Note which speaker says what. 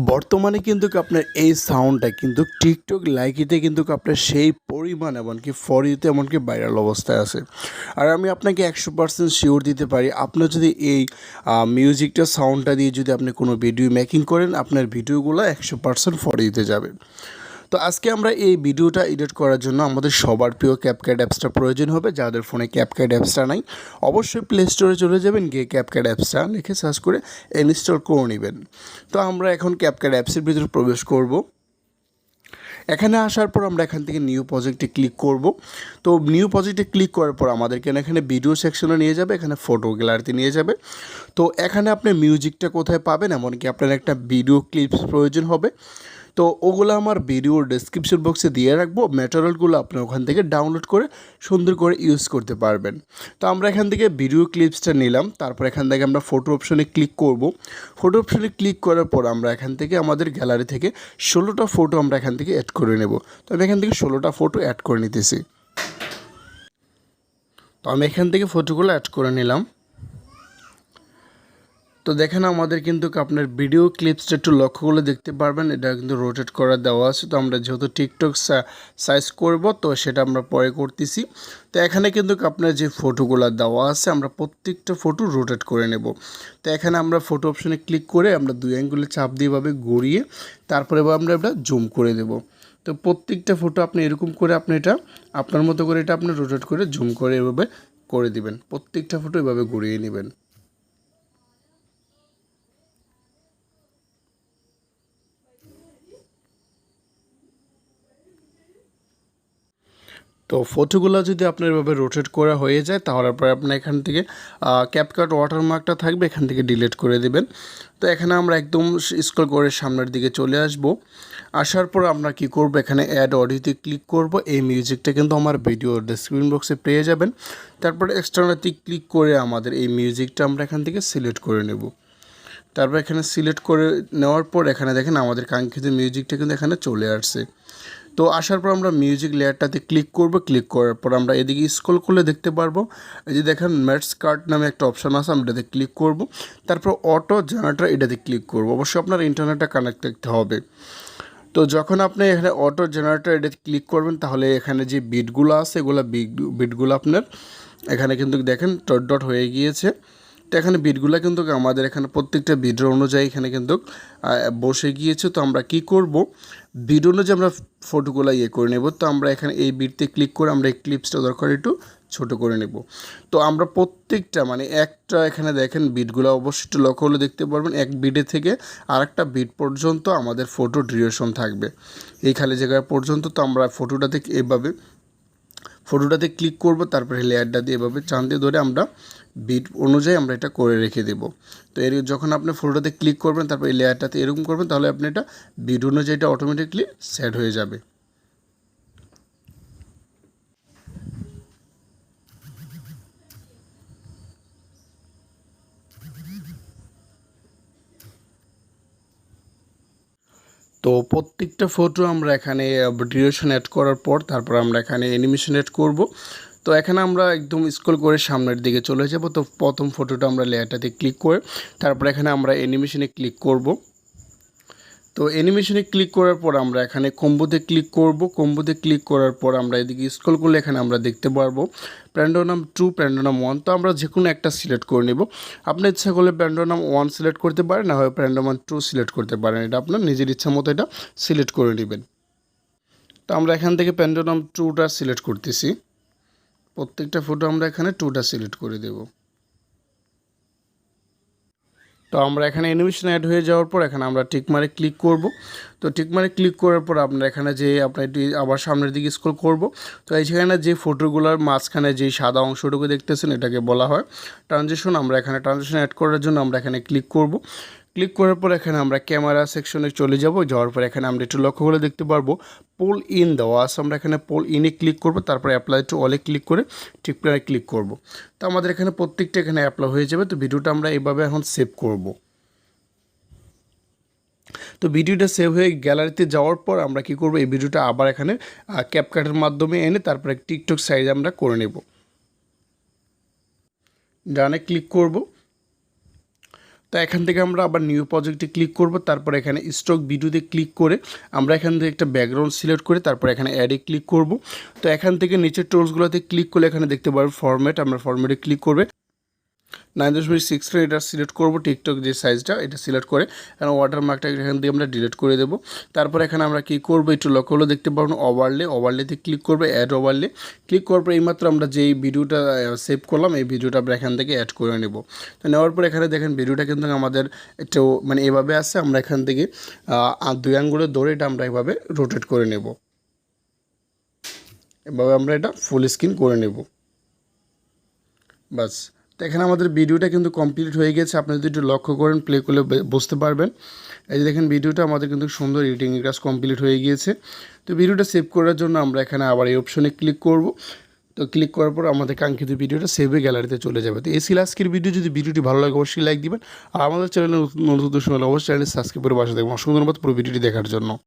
Speaker 1: বর্তমানে কিন্তু আপনার এই সাউন্ডটা কিন্তু টিকটক লাইকিতে কিন্তু আপনার সেই পরিমাণ এমনকি ফর ইউতে এমনকি ভাইরাল অবস্থায় আছে। আর আমি আপনাকে 100% শিওর দিতে পারি, আপনার যদি এই মিউজিকটা সাউন্ডটা দিয়ে যদি আপনি কোনো ভিডিও মেকিং করেন, আপনার ভিডিওগুলো 100% ফর ইউতে যাবে। তো আজকে আমরা এই ভিডিওটা এডিট করার জন্য আমাদের সবার প্রিয় ক্যাপকাট অ্যাপসটা প্রয়োজন হবে। যাদের ফোনে ক্যাপকাট অ্যাপসটা নাই, অবশ্যই প্লে স্টোরে চলে যাবেন, গিয়ে ক্যাপকাট অ্যাপসটা লিখে সার্চ করে ইনস্টল করে নেবেন। তো আমরা এখন ক্যাপকাট অ্যাপসের ভিতরে প্রবেশ করব। এখানে আসার পর আমরা এখান থেকে নিউ প্রজেক্টে ক্লিক করব। তো নিউ প্রজেক্টে ক্লিক করার পর আমাদেরকে এখানে ভিডিও সেকশনে নিয়ে যাবে, এখানে ফটো গ্যালারিতে নিয়ে যাবে। তো এখানে আপনি মিউজিকটা কোথায় পাবেন, এমনকি আপনার একটা ভিডিও ক্লিপস প্রয়োজন হবে। তো ওগুলো আমার ভিডিওর ডেসক্রিপশন বক্সে দিয়ে রাখবো। ম্যাটেরিয়ালগুলো আপনি ওখান থেকে ডাউনলোড করে সুন্দর করে ইউজ করতে পারবেন। তো আমরা এখান থেকে ভিডিও ক্লিপসটা নিলাম, তারপর এখান থেকে আমরা ফটো অপশনে ক্লিক করব। ফটো অপশনে ক্লিক করার পর আমরা এখান থেকে আমাদের গ্যালারি থেকে 16টা ফটো আমরা এখান থেকে অ্যাড করে নেব। তো আমি এখান থেকে 16টা ফটো অ্যাড করে নিতেছি। তো আমি এখান থেকে ফটোগুলো অ্যাড করে নিলাম। তো দেখেন আমাদের কিন্তু আপনার ভিডিও ক্লিপসটা একটু লক্ষ্য করলে দেখতে পারবেন, এটা কিন্তু রোটেট করা দেওয়া আছে। তো আমরা যেহেতু টিকটক সাইজ করব, তো সেটা আমরা পরে করতেছি। তো এখানে কিন্তু আপনার যে ফটোগুলো দেওয়া আছে, আমরা প্রত্যেকটা ফটো রোটেট করে নেব। তো এখানে আমরা ফটো অপশনে ক্লিক করে আমরা দুই অ্যাঙ্গুলে চাপ দিয়ে এভাবে ঘুরিয়ে তারপরে আমরা এটা জুম করে দেব। তো প্রত্যেকটা ফটো আপনি এরকম করে আপনি এটা আপনার মতো করে এটা আপনি রোটেট করে জুম করে এভাবে করে দিবেন। প্রত্যেকটা ফটো এভাবে ঘুরিয়ে নেবেন। তো ফটোগুলো যদি আপনার এভাবে রোটেট করা হয়ে যায়, তাহলে পরে আপনার এখান থেকে ক্যাপকাট ওয়াটারমার্কটা থাকবে, এখান থেকে ডিলিট করে দেবেন। তো এখানে আমরা একদম স্ক্রল করে সামনের দিকে চলে আসব। আসার পর আমরা কি করব, এখানে অ্যাড অডিওতে ক্লিক করব। এই মিউজিকটা কিন্তু আমার ভিডিও ডেসক্রিপশন বক্সে পেয়ে যাবেন। তারপরে এক্সটার্নালতে ক্লিক করে আমাদের এই মিউজিকটা আমরা এখান থেকে সিলেক্ট করে নেব। তারপর এখানে সিলেক্ট করে নেওয়ার পর এখানে দেখেন আমাদের কাঙ্ক্ষিত মিউজিকটা কিন্তু এখানে চলে আসছে। তো আসার পর আমরা মিউজিক লেয়ারটাতে ক্লিক করব। ক্লিক করার পর আমরা এদিকে স্ক্রল করলে দেখতে পারবো, এই যে দেখেন ম্যাটস কার্ড নামে একটা অপশান আছে, আমরা এটাতে ক্লিক করব। তারপর অটো জেনারেটর এটাতে ক্লিক করব। অবশ্যই আপনার ইন্টারনেটটা কানেক্ট থাকতে হবে। তো যখন আপনি এখানে অটো জেনারেটর এটাতে ক্লিক করবেন, তাহলে এখানে যে বিটগুলো আছে এগুলো বিটগুলো আপনার এখানে কিন্তু দেখেন ডট ডট হয়ে গিয়েছে। তো এখানে বিটগুলো কিন্তু আমাদের এখানে প্রত্যেকটা বিটের অনুযায়ী এখানে কিন্তু বসে গিয়েছে। তো আমরা কি করব, বিট অনুযায়ী আমরা ফটোগুলো করে নেব। তো আমরা এখানে এই বিটতে ক্লিক করে আমরা এই ক্লিপসটা দরকার একটু ছোট করে নেব। তো আমরা প্রত্যেকটা মানে একটা এখানে দেখেন বিটগুলো অবশ্যই একটু লক্ষ্য হলে দেখতে পারবেন, এক বিটে থেকে আরেকটা বিট পর্যন্ত আমাদের ফটো ডিউরেশন থাকবে এই খালি জায়গা পর্যন্ত। তো আমরা ফটোটাতে ফটোটাতে ক্লিক করব, তারপরে লেয়ারটা দিয়ে এভাবে চান দিয়ে ধরে আমরা বিট অনুযায়ী আমরা এটা করে রেখে দেব। তো এর যখন আপনি ফটোটাতে ক্লিক করবেন, তারপর এই লেয়ারটাতে এরকম করবেন, তাহলে আপনি এটা বিট অনুযায়ী এটা অটোমেটিকলি সেট হয়ে যাবে। তো প্রত্যেকটা ফটো আমরা এখানে ডিউরেশন অ্যাড করার পর তারপর আমরা এখানে অ্যানিমেশন অ্যাড করব। তো এখানে আমরা একদম স্ক্রল করে সামনের দিকে চলে যাব। তো প্রথম ফটোটা আমরা লেয়ারটাতে ক্লিক করে তারপর এখানে আমরা অ্যানিমেশনে ক্লিক করব। তো অ্যানিমেশনে ক্লিক করার পর আমরা এখানে কম্বোতে ক্লিক করব। কম্বোতে ক্লিক করার পর আমরা এদিকে স্ক্রল করলে এখানে আমরা দেখতে পারবো প্যান্ডোনাম 2, প্যান্ডোনাম 1। তো আমরা যে কোনো একটা সিলেক্ট করে নেব। আপনি ইচ্ছা করলে প্যান্ডোনাম 1 সিলেক্ট করতে পারেন, না হয় প্যান্ডোনাম 2 সিলেক্ট করতে পারেন। এটা আপনার নিজের ইচ্ছা মতো এটা সিলেক্ট করে নেবেন। তো আমরা এখান থেকে প্যান্ডোনাম 2টা সিলেক্ট করতেছি। প্রত্যেকটা ফটো আমরা এখানে 2টা সিলেক্ট করে দেব। তো আমরা এখানে অ্যানিমেশন অ্যাড হয়ে যাওয়ার পর এখানে আমরা টিকমারে ক্লিক করব। তো টিকমারে ক্লিক করার পর আমরা এখানে যে আপনার এটি আবার সামনের দিকে স্ক্রল করব। তো এইখানে যে ফটোগুলোর মাঝখানে যে সাদা অংশটুকু দেখতেছেন এটাকে বলা হয় ট্রানজিশন। আমরা এখানে ট্রানজিশন অ্যাড করার জন্য আমরা এখানে ক্লিক করব। ক্লিক করার পর এখানে আমরা ক্যামেরা সেকশনে চলে যাব। যাওয়ার পর এখানে আমরা একটু লক্ষ্য করে দেখতে পারবো পুল ইন দেওয়া আছে। আমরা এখানে পুল ইনে ক্লিক করব, তারপরে অ্যাপ্লাই টু অলে ক্লিক করে টিকমারে ক্লিক করব। তো আমাদের এখানে প্রত্যেকটা এখানে অ্যাপ্লাই হয়ে যাবে। তো ভিডিওটা আমরা এইভাবে এখন সেভ করব। তো ভিডিওটা সেভ হয়ে গ্যালারিতে যাওয়ার পর আমরা কি করব, এই ভিডিওটা আবার এখানে ক্যাপকাটের মাধ্যমে এনে তারপরে টিকটক সাইজ আমরা করে নেব। ডানে ক্লিক করব। তো এখান থেকে আমরা আবার নিউ প্রজেক্টে ক্লিক করব, তারপর এখানে স্টক ভিডিওতে ক্লিক করে আমরা এখান থেকে একটা ব্যাকগ্রাউন্ড সিলেক্ট করে তারপর এখানে অ্যাডে ক্লিক করব। তো এখান থেকে নিচের টুলসগুলোতে ক্লিক করলে এখানে দেখতে পারবো ফরম্যাট, আমরা ফরম্যাটে ক্লিক করবে 9.6 এটা সিলেক্ট করবো, টিকটক যে সাইজটা এটা সিলেক্ট করে এখানে ওয়াটারমার্কটা এখান দিয়ে আমরা ডিলিট করে দেবো। তারপর এখানে আমরা কী করবো, একটু লক্ষ্য হলো দেখতে পারবো ওভারলেতে ক্লিক করবে, অ্যাড ওভারলে ক্লিক করার পর এইমাত্র আমরা যেই ভিডিওটা সেভ করলাম এই ভিডিওটা আমরা এখান থেকে অ্যাড করে নেব। তো নেওয়ার পর এখানে দেখেন ভিডিওটা কিন্তু আমাদের একটু মানে এভাবে আসছে, আমরা এখান থেকে 2 আঙ্গুলে ধরে এটা আমরা এভাবে রোটেট করে নেব, এভাবে আমরা এটা ফুল স্ক্রিন করে নেব। বাস, তো এখানে আমাদের ভিডিওটা কিন্তু কমপ্লিট হয়ে গেছে। আপনি যদি একটু লক্ষ্য করেন প্লে করলে বুঝতে পারবেন। এই যে দেখেন ভিডিওটা আমাদের কিন্তু সুন্দর এডিটিং কাজ কমপ্লিট হয়ে গিয়েছে। তো ভিডিওটা সেভ করার জন্য আমরা এখানে আবার এই অপশনে ক্লিক করব। তো ক্লিক করার পর আমাদের কাঙ্ক্ষিত ভিডিওটা সেভে গ্যালারিতে চলে যাবে। তো এই ছিল আজকের ভিডিও। যদি ভিডিওটি ভালো লাগে অবশ্যই লাইক দিবেন, আর আমাদের চ্যানেলে নতুন সময় অবশ্যই চ্যানেল সাবস্ক্রাইব করে পাশে দেখবেন। অসংখ্য ধন্যবাদ পুরো ভিডিওটি দেখার জন্য।